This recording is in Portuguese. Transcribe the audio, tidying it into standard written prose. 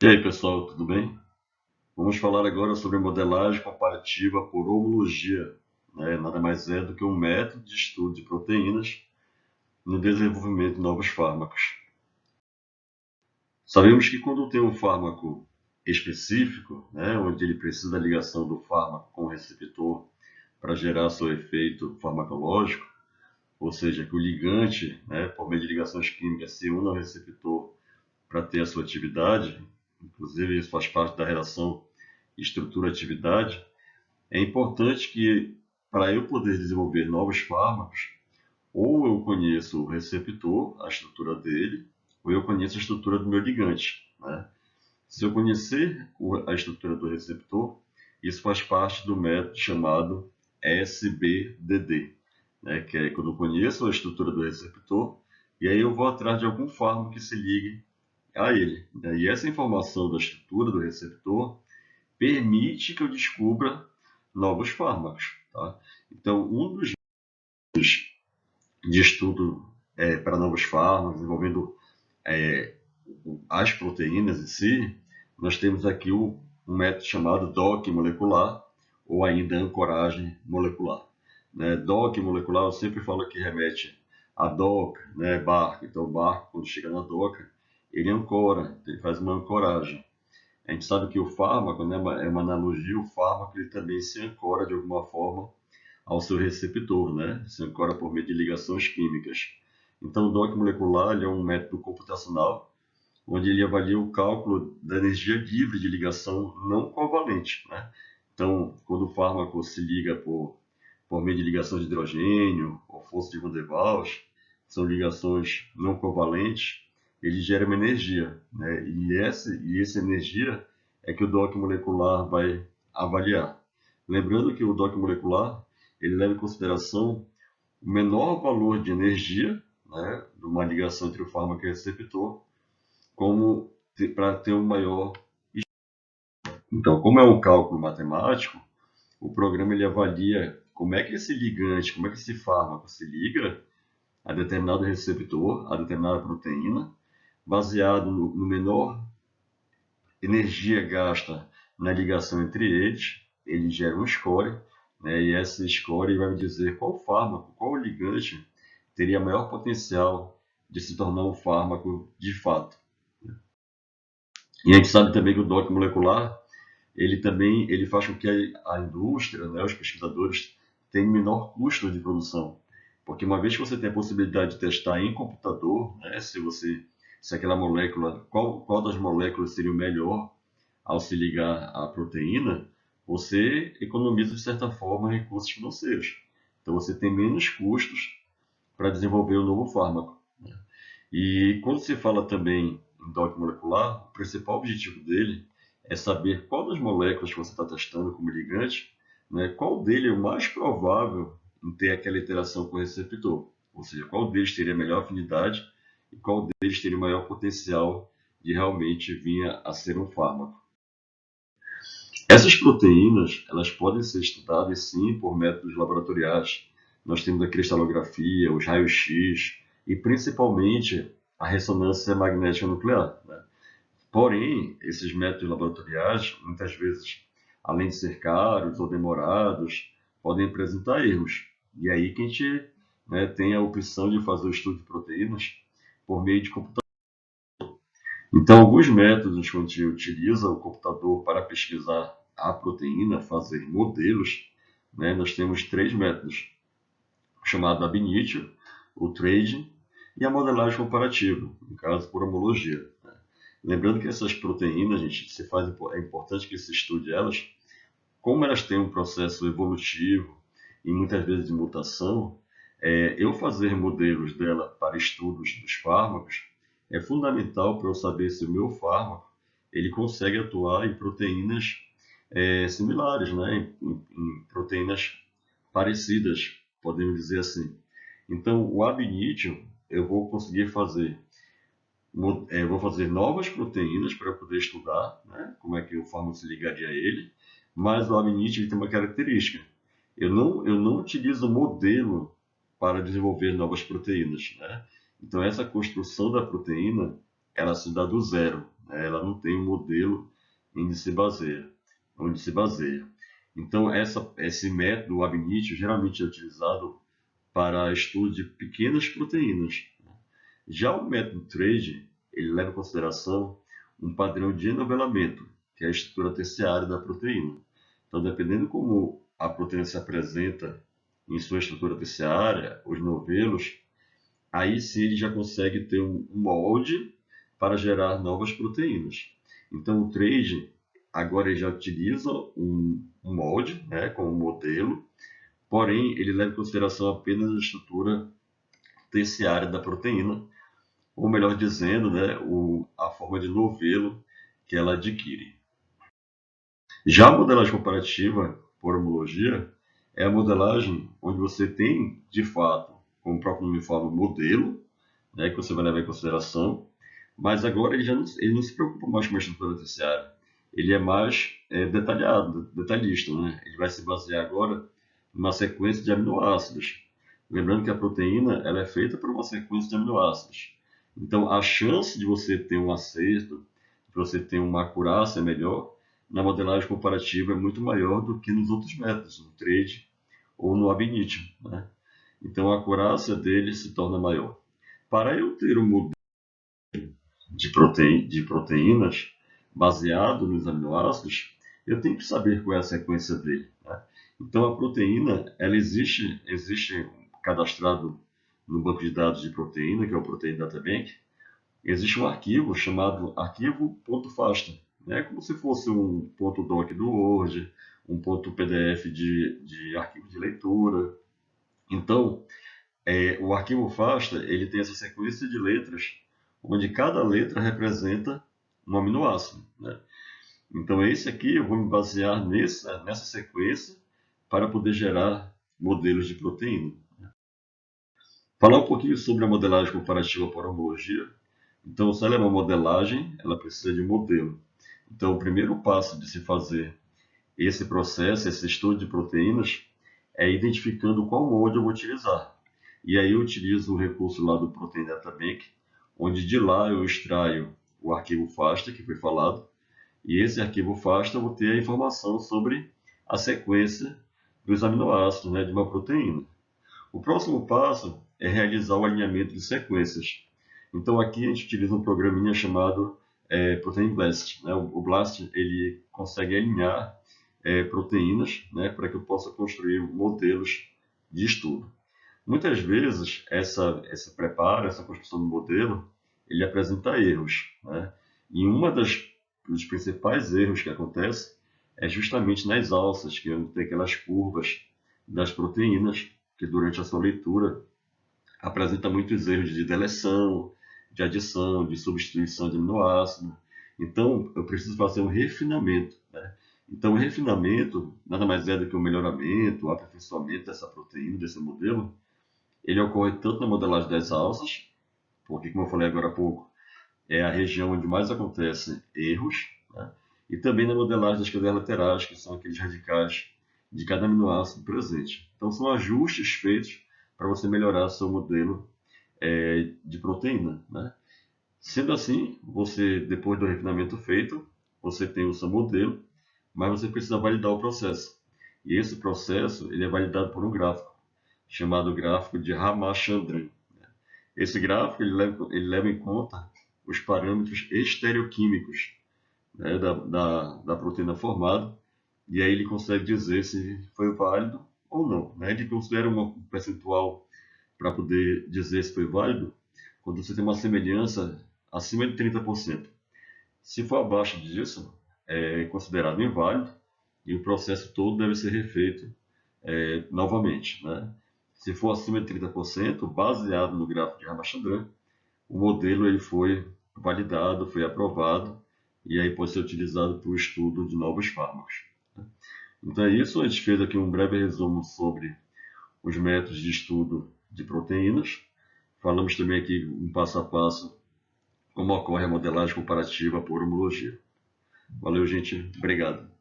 E aí, pessoal, tudo bem? Vamos falar agora sobre modelagem comparativa por homologia, né? Nada mais é do que um método de estudo de proteínas no desenvolvimento de novos fármacos. Sabemos que quando tem um fármaco específico, né, onde ele precisa da ligação do fármaco com o receptor para gerar seu efeito farmacológico, ou seja, que o ligante, né, por meio de ligações químicas, se une ao receptor para ter a sua atividade, inclusive isso faz parte da relação estrutura-atividade. É importante que, para eu poder desenvolver novos fármacos, ou eu conheço o receptor, a estrutura dele, ou eu conheço a estrutura do meu ligante, né? Se eu conhecer a estrutura do receptor, isso faz parte do método chamado SBDD, né? Que é quando eu conheço a estrutura do receptor, e aí eu vou atrás de algum fármaco que se ligue a ele, né? E essa informação da estrutura do receptor permite que eu descubra novos fármacos. Tá? Então, um dos de estudo para novos fármacos, envolvendo é, as proteínas em si, nós temos aqui um método chamado DOC molecular, ou ainda ancoragem molecular. Né? DOC molecular, eu sempre falo que remete a DOC, né? Barco. Então, o barco, quando chega na doca, ele ancora, ele faz uma ancoragem. A gente sabe que o fármaco, né, é uma analogia, o fármaco ele também se ancora de alguma forma ao seu receptor, né? Se ancora por meio de ligações químicas. Então, o DOC molecular ele é um método computacional onde ele avalia o cálculo da energia livre de ligação não covalente, né? Então, quando o fármaco se liga por meio de ligação de hidrogênio ou força de Van der Waals, são ligações não covalentes, ele gera uma energia, né? E essa energia é que o DOC molecular vai avaliar. Lembrando que o DOC molecular ele leva em consideração o menor valor de energia, né, de uma ligação entre o fármaco e o receptor, como para ter um maior. Então, como é um cálculo matemático, o programa ele avalia como é que esse ligante, como é que esse fármaco se liga a determinado receptor, a determinada proteína, baseado no menor energia gasta na ligação entre eles, ele gera um score, né, e esse score vai me dizer qual fármaco, qual ligante teria maior potencial de se tornar um fármaco de fato. E a gente sabe também que o DOC molecular, ele faz com que a indústria, né, os pesquisadores, tenham menor custo de produção. Porque uma vez que você tem a possibilidade de testar em computador, né, se aquela molécula, qual das moléculas seria o melhor ao se ligar à proteína, você economiza, de certa forma, recursos financeiros. Então, você tem menos custos para desenvolver um novo fármaco. E quando se fala também em DOC molecular, o principal objetivo dele é saber qual das moléculas que você está testando como ligante, né, qual dele é o mais provável em ter aquela interação com o receptor. Ou seja, qual deles teria melhor afinidade e qual deles teria maior potencial de realmente vir a ser um fármaco. Essas proteínas, elas podem ser estudadas sim por métodos laboratoriais. Nós temos a cristalografia, os raios-x e principalmente a ressonância magnética nuclear, né? Porém, esses métodos laboratoriais, muitas vezes, além de ser caros ou demorados, podem apresentar erros. E aí que a gente, né, tem a opção de fazer o estudo de proteínas por meio de computador. Então, alguns métodos que a gente utiliza o computador para pesquisar a proteína, fazer modelos, né, nós temos três métodos, chamado ab initio, o trading e a modelagem comparativa, no caso por homologia. Né? Lembrando que essas proteínas, gente, é importante que se estude elas, como elas têm um processo evolutivo e muitas vezes de mutação, eu fazer modelos dela para estudos dos fármacos é fundamental para eu saber se o meu fármaco ele consegue atuar em proteínas similares, né? Em proteínas parecidas, podemos dizer assim. Então, o ab initio, eu vou conseguir fazer, vou fazer novas proteínas para poder estudar, né? Como é que o fármaco se ligaria a ele, mas o ab initio ele tem uma característica. Eu não utilizo modelo para desenvolver novas proteínas, né? Então, essa construção da proteína, ela se dá do zero. né? Ela não tem um modelo onde se baseia. Então, esse método, o ab initio, geralmente é utilizado para estudo de pequenas proteínas. Já o método trade, ele leva em consideração um padrão de enovelamento, que é a estrutura terciária da proteína. Então, dependendo como a proteína se apresenta em sua estrutura terciária, os novelos, aí sim ele já consegue ter um molde para gerar novas proteínas. Então, o trade, agora ele já utiliza um molde, né, como modelo, porém, ele leva em consideração apenas a estrutura terciária da proteína, ou melhor dizendo, né, a forma de novelo que ela adquire. Já a modelagem comparativa por homologia é a modelagem onde você tem, de fato, como o próprio nome fala, um modelo, né, que você vai levar em consideração, mas agora ele não se preocupa mais com a estrutura terciária. Ele é mais detalhado, detalhista. Né? Ele vai se basear agora numa sequência de aminoácidos. Lembrando que a proteína ela é feita por uma sequência de aminoácidos. Então, a chance de você ter um acerto, de você ter uma acurácia melhor, na modelagem comparativa é muito maior do que nos outros métodos, no trade ou no ab initio. Né? Então, a acurácia dele se torna maior. Para eu ter um modelo de proteínas baseado nos aminoácidos, eu tenho que saber qual é a sequência dele. Né? Então, a proteína, ela existe cadastrado no banco de dados de proteína, que é o Protein Data Bank, existe um arquivo chamado arquivo.fasta, né? Como se fosse um .doc do Word, um .pdf de arquivo de leitura. Então, o arquivo FASTA ele tem essa sequência de letras, onde cada letra representa um aminoácido. Né? Então, esse aqui eu vou me basear nessa sequência para poder gerar modelos de proteína. Falar um pouquinho sobre a modelagem comparativa por homologia. Então, se ela é uma modelagem, ela precisa de um modelo. Então, o primeiro passo de se fazer esse processo, esse estudo de proteínas, é identificando qual molde eu vou utilizar. E aí eu utilizo o recurso lá do Protein Data Bank, onde de lá eu extraio o arquivo FASTA, que foi falado, e esse arquivo FASTA eu vou ter a informação sobre a sequência dos aminoácidos, né, de uma proteína. O próximo passo é realizar o alinhamento de sequências. Então aqui a gente utiliza um programinha chamado Protein Blast. Né? O Blast ele consegue alinhar proteínas, né, para que eu possa construir modelos de estudo. Muitas vezes esse preparo, essa construção do modelo, ele apresenta erros. Né? E dos principais erros que acontece é justamente nas alças, que tem aquelas curvas das proteínas, que durante a sua leitura apresenta muitos erros de deleção, de adição, de substituição de aminoácido. Então, eu preciso fazer um refinamento. Né? Então, o refinamento nada mais é do que o melhoramento, o aperfeiçoamento dessa proteína, desse modelo. Ele ocorre tanto na modelagem das alças, porque, como eu falei agora há pouco, é a região onde mais acontecem erros, né? E também na modelagem das cadeias laterais, que são aqueles radicais de cada aminoácido presente. Então, são ajustes feitos para você melhorar seu modelo de proteína. Né? Sendo assim, você, depois do refinamento feito, você tem o seu modelo, mas você precisa validar o processo. E esse processo ele é validado por um gráfico, chamado gráfico de Ramachandran. Esse gráfico ele leva em conta os parâmetros estereoquímicos, né, da proteína formada, e aí ele consegue dizer se foi válido ou não. Né? Ele considera um percentual para poder dizer se foi válido quando você tem uma semelhança acima de 30%. Se for abaixo disso, é considerado inválido e o processo todo deve ser refeito novamente. Né? Se for acima de 30%, baseado no gráfico de Ramachandran, o modelo ele foi validado, foi aprovado e aí pode ser utilizado para o estudo de novos fármacos. Então é isso, a gente fez aqui um breve resumo sobre os métodos de estudo de proteínas. Falamos também aqui um passo a passo como ocorre a modelagem comparativa por homologia. Valeu, gente. Obrigado.